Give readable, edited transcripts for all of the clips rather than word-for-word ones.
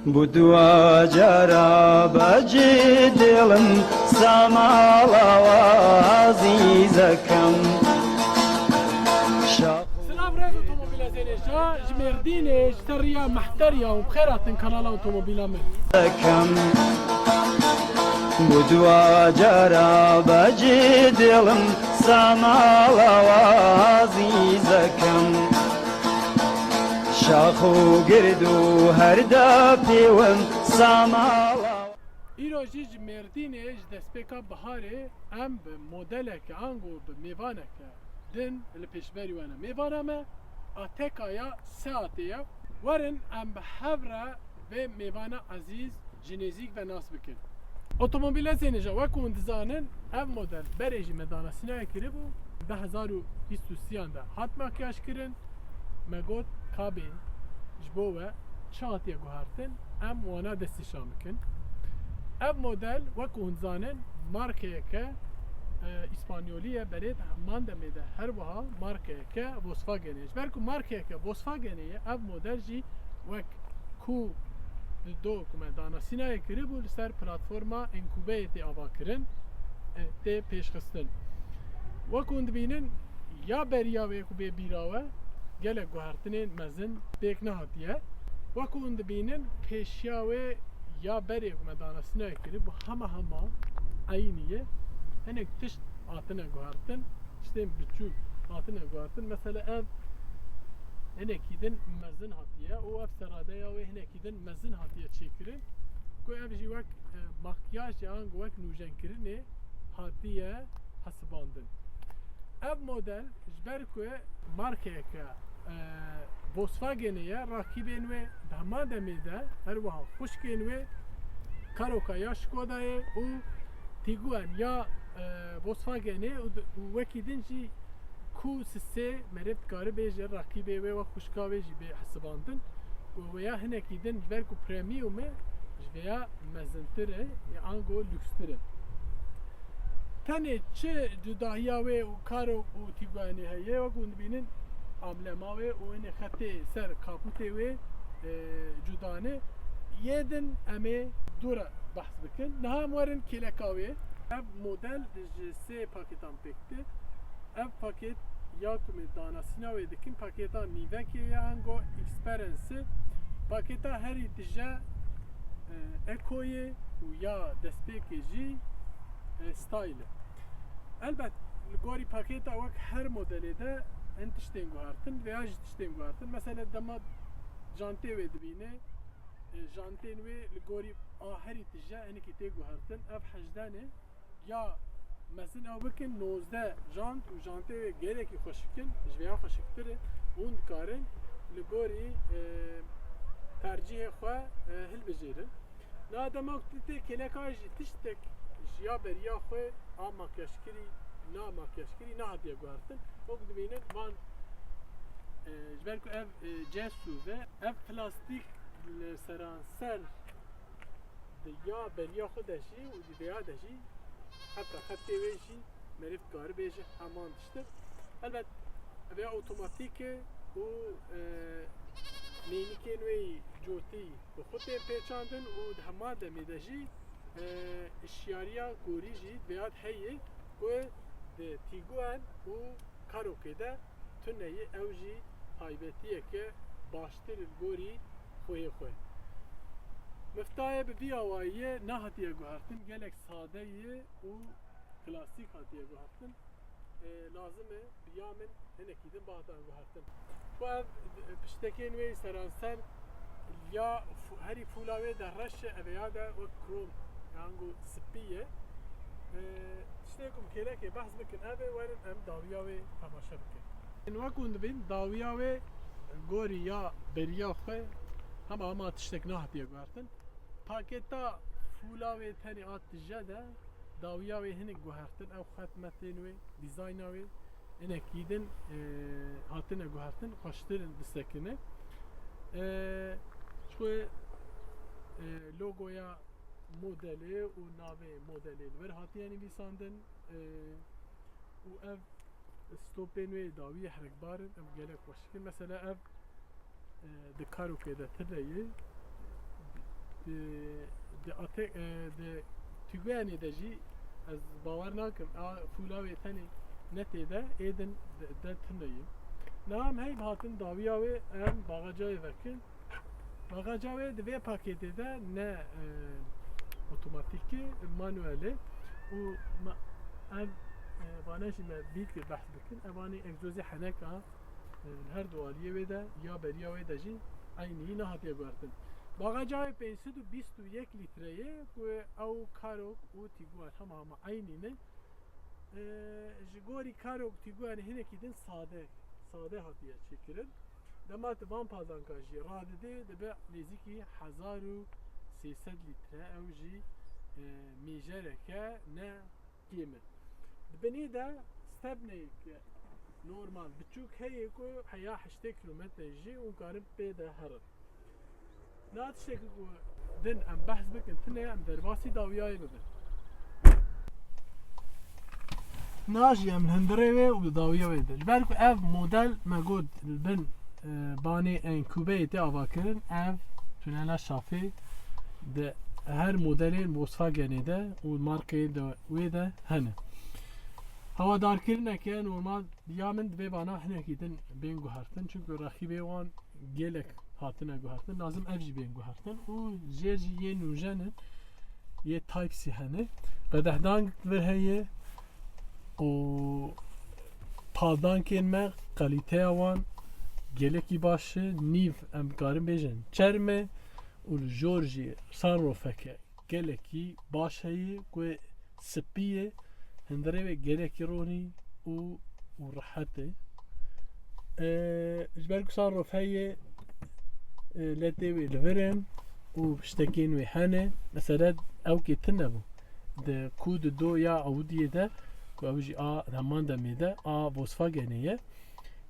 بدوا جرى جدل سمالا وعزيزكم سلام ريز اوتوموبيل زينيجا جمرديني اشتريا محتريا وبخيرات كنال اوتوموبيل من كم بدوا جرى جدل سمالا وعزيزكم شاخو گردو هر دپیون سامالا ایروژی جمردینش دستپیکا بهاره ام به مدلک انگو به میوانک دن لپیشبری وانا میوانا ما اتکایا ساعتیا ورن ام به حوره به میوانا عزیز جنزیک و ناس بکن اوتومبیل زینجا وکو اندزانن ام مدل بریجی مدانا سینای کری بو 2023 ده هات ماکیاش کرن مگوت کابین جبوه چهاتیه گوهرتن ام وانا دستی شامکن ام مدل وکو هنزانن مارکه که اسپانیولیه برید همان دمیده هر وها مارکه که وسفاگنیش برکو مارکه که وسفاگنیه ام مدل جی وک کو دو کمه دانا سینای کری بول سر پلاتفورما انکوبه تی آوا کرن تی پیش خستن وکو اندبینن یا بریا ویکو بی بیراوه gelek guhartinin mezin pek nehatiye wekû hûn dibînin pêşiya wê ya berê ku me danasînayê kirî bu hema aynî ye hinek tişt hatine guhartin tiştên biçûk hatine guhartin mesela ev hinekî din mezin hatiye û ev seradeya wê hinekî din mezin hatiye çêkirin ku ev jî wek makyaj yan wek nûjenkirinê hatiye hesibandin ev model ji ber ku markeke Volkswagen'e rakibên wê di hema demê de her wiha xwişkên wê Karoka ya Skoda'yê û Tiguan ya Volkswagen'ê û wekî din jî Q3 meriv dikarî bêje rakîbê wê ve xwişka wê jî bê hesibandin û wêya hinekî din ji ber ku premium e ji vêya mezintir e ango lükstir e tenê çi cudahiya wê û Karo û Tiguanê heye wekû hûn dibînin amlema wê û hinê xetê ser kapûtê wê cudane yedin em ê dûre behs bikin niha em werin kêleka wê ev model ji sê pakêtan pêk tê ev pakêt ya ku me danasîna wê dikin pakêta nîvekê ya ango experience pakêta herî dije ekoyê û ya destpêkê jî style elbet li gorî pakêta wek her modelê de en tiştên guhartin veya jî tiştên guhartin mesela dema jantê wê dibîne jantên wê li gorî herî tije hinekî tê guhartin ev hejdenê ya mezin ew bikin 19 jant û jantê wê gelekî xweşikin ji vêya xweşiktir e hûn dikarin li gorî tercihê xwe hilbijêrin niha dema ku tê kêleka jî tiştek ya beriya xwe a makyajkirî na makyajkirî nehatiye guhartin wek dibînin van ji ber ku ev cesu ve ev plastik li seranser di ya beriya xwe de jî û di vêya de jî heta xetê wê jî meriv dikarî bêje heman tiştir elbet ev ya otomatîk e û nênikên wê cotî bi xwe tê pêçandin û di hema demê de jî işyariya gorî jî vêya heye ku di Tiguan û Karokê de tuneyê ew jî taybetiyeke baştir li gorî xwehê xwe miftahê bi vî awayîyê nehatiye guhartin gelek sade ye û klasîk hatiye guhartin lazim e biya min hinekî din bahatan guhartin ku ev piştekên wê seranser ya herî fûla wê de reş e ev ya de wek krom yango spiye tiştêkum kêlekê behs bikin ev ê werin em dawiya wê temaşe bikin wekû hûn dibîn dawiya wê gorî ya beriya xwe hema tiştek nehatiye guhartin pakêta fûla wê tenê a tije de dawiya wê hinek guhartin ew xetmetên wê dîzayna wê hinekî din hatine guhartin xweştir distekine xwe logoya modelê û navê modelê li ber hatiye nivîsandin û ev stopên wê dawiyê herekbarin ev gelek xweşikin mesela ev di Karokê de tireyê de tügüyani de jî ez bawer nakim a fûla wê tenê netêde êdin de tuneyim. Nam hey hatin dawiya wê em bagajayê vekin. Bagaja wê di vê pakêtê de ne otomatîkî manuelê û ev vana jî me bîlkê behs bikin evanê egzozê heneka her du aliyê wê de ya beriya wê de jî aynî nehatiye guhertin. Bagaja wê 521 litreyê ku ew karok û tîguan hema aynî ne ji gorî karok tîguan hinekî din sade hatiye çêkirin. Dema ti van pazanka jî radidê dibe nêzîkî 1300 litre ew jî mêjereke ne kêm e. Di binê de stepneyek normal biçûk heye ku heya 8 kilometre jî û karin pê de herin. Na tiştekî ku din em behs bikin tune em derbasî dawiyayê bibin. Najî em hindirê wê û dawiya wê de. Ji ber ku ev model me got bin banê enkûbeyê tê avakirin ev tunela şafê de her modelên Volkswagenê de û markeyê de wê de hene. Hewadarkirineke normal ya min divê bana hinekî din bên guhertin çünkü raxîbê wan gelek hatine guhertin lazım ev jî bên guhertin û jêr jî yê nûjenin yê Type-C hene qedehdan vir heye û pavdankên me kalîteya wan gelekî baş e nîv em karin bêjin çerm e û jor jî sunroofeke gelekî baş heye ku spî ye hindirê wê gelekî ronî û rehet e. Ji ber ku sunroof heye ledê wê li vir in û ştekên wê hene mesela ewkê tin nebû di ku di do ya Audi'ye de ku ew jî a heman demê de a Volkswagenê ye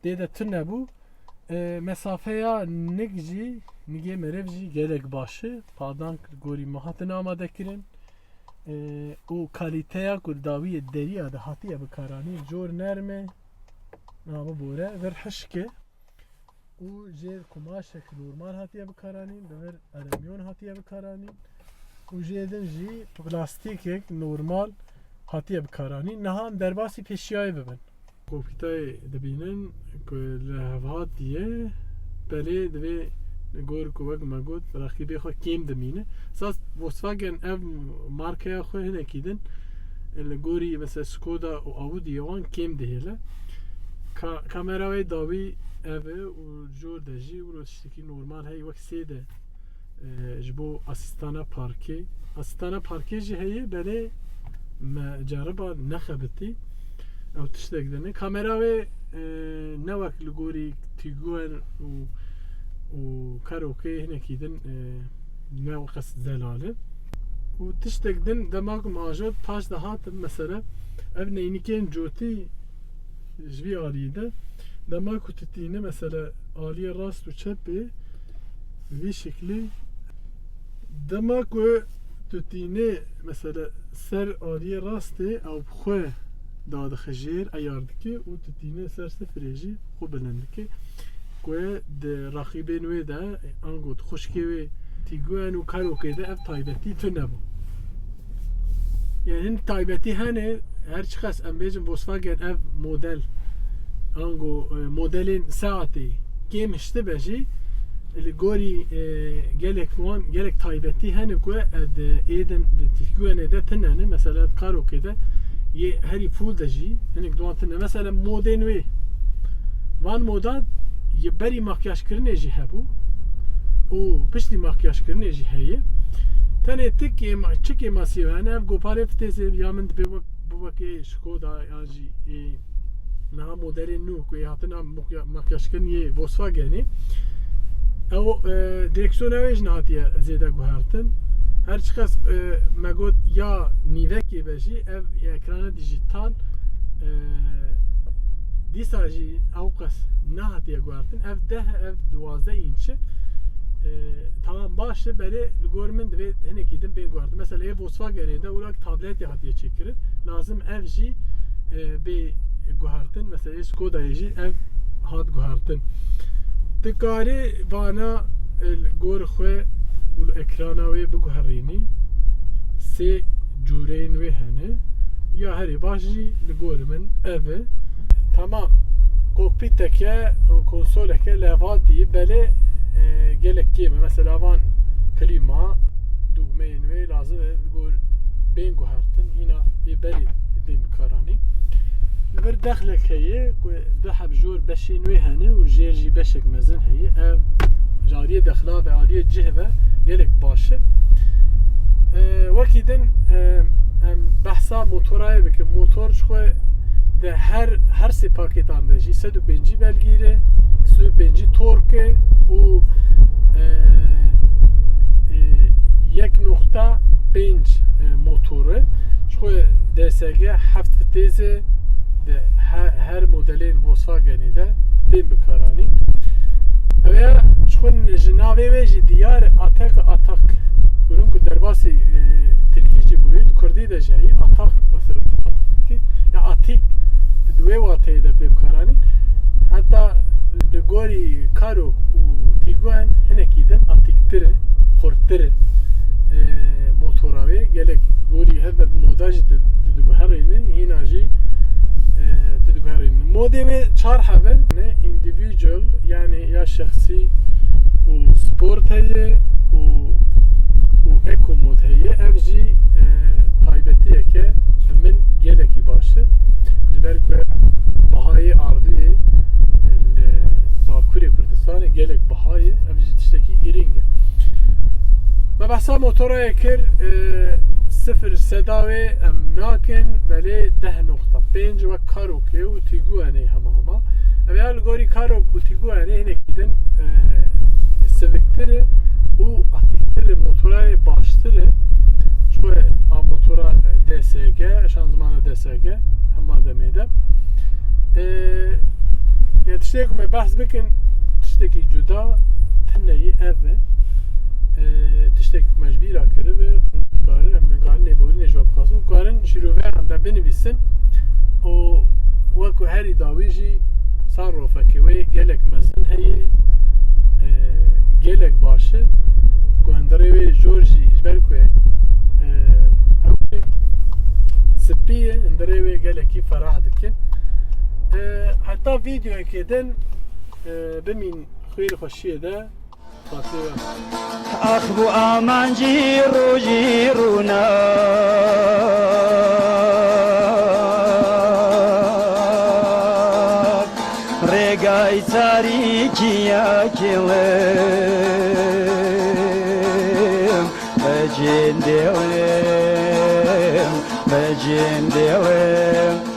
dê de tin nebû mesafeya nik jî nigê meriv jî gelek baş e padank gorî me hatin amadekirin û kalîteya ku dawiyê deriya de hatiye bikaranîn jor nerm e nava bore vir hişk e û jêr kumaşek normal hatiye bikaranîn li vir alümîyon hatiye bikaranîn û jê din jî plastîkek normal hatiye bikaranîn niha em derbasî pêşiyayê bibin. Kopîtayê dibînin ku li hevhatiye belê divê gor ku wek me got raxîbê xwe kêm dimîne. Sas Volkswagen ev markeya xwe hinekî din li gorî mesela Skoda û Audi'ye wan kêm dihêle. Kamera wê dawî ev e û jor de jî wilo tiştekî normal hey wek sê de ji bo asîstana parkê. Asîstana parkê jî heye belê me ceriba nexebitî ew tiştek dine. Kamera wê ne wek li gorî Tiguan û karokê hinekî din ne qes zelal e. û tiştek din dema ku me ajot paş de hatin mesela ev neynîkên cotî ji vî aliyê de dema ku titîne mesela aliyê rast û çepê vî şeklî dema ku titîne mesela ser aliyê rastê ew xwe dadixe jêr eyar dike û titîne ser sifirê jî xwe bilind dike ku di raxîbên wê de an got xuşkê wê Tiguan û karokê de ev taybetî tune bû. Yani hin taybetî hene her çi qas em bêjin Volkswagen ev model ango modelên saetê kêm hiştibe jî li gorî gelek wan gelek taybetî hene ku êdin di Tiguanê de tinene mesela karokê de yê herî fûl de jî hinek duan tine mesela modên wê van moda yê berî makyajkirinê jî hebû û piştî makyajkirinê jî heye tenê çikê masî hene ev goparê fitêsê ya min dibe bu wekê Skoda yan jî niha modelên nû ku hatina makyajkirin yê Volkswagenê ew direksiyona wê jî nehatiye zêde guhertin her çi qas me got ya nîvekê be jî ev ekrana dijîtal dîsa jî ew qas nehatiye guhertin ev 10 ev 12 înç tamam baş e belê li gor min divê hinekî din bên guhertin mesela ev Volkswagenê de wilo tabletê hatiye çêkirin lazım ev jî bê guhertin mesela Skodayê jî ev hat guhertin dikarî vana gor xwe ول اکرانا وی بگوهرینی سه جورین وی هنه یا هری باشی لگور من اوه tamam kokpiteke konsoleke levadi bele gelek kime mesela van klima düğmeyin ve lazım ve gol ben guhartın yine beli dem karani bir daxlek heye daha bjur beşin ve hane و جيرجي beşek mezin heye ev jariye daxla ve aliye cihve gelek başı vakiden bahsa motoraya beki motor şu de her se paketan de 105 belgire 105 torke u 1.5 motoru şu DSG 7 vitese de her modelin Volkswagen'i de dem bekarani veya şu jinave ve diyar atak görün ki derbasi Türkçe buydu Kurdi de şey atak mesela ki ya atik دوی واته ده بکارانی حتی لگوری کارو و تیگوان هنکیدن اتیکتره خورتره موتوراوی گلک گوری هر بد موداج دلگوهرینه هیناجی دلگوهرینه مودی و چهار حول نه individual yani ya şahsi و sport heye و eco mod heye evji taybetiye ke من geleki başı belki bahayı ardığı Bakuriye Kurdistan'ı gelek bahayı evcitişteki giringe ve bahsa motora ekir sıfır sedavi emnakin veli 10.5 ve karoke u tiguane hamama evvel gori karok u tiguane hinekiden sevektiri u atikleri motora baştırı şu motora DSG şanzımanı DSG hema demeyde yani tişteki me bahs bikin tişteki cuda teneyi eve tişteki mecbira kere ve gari neboli necvab khasın garin şirove anda benivîsin o weko herî dawî jî sarrofekê wê gelek mezin heye gelek baş e ku hundirê wê jor jî ji ber ku سپیه اندره وی گلکی فرح دکه حتی ویدیو کدن بمین خیر خوشیه ده خاطره اخبو آمان جیرو جیرونا رگای تاریکیا کلم بجندلم بجندلم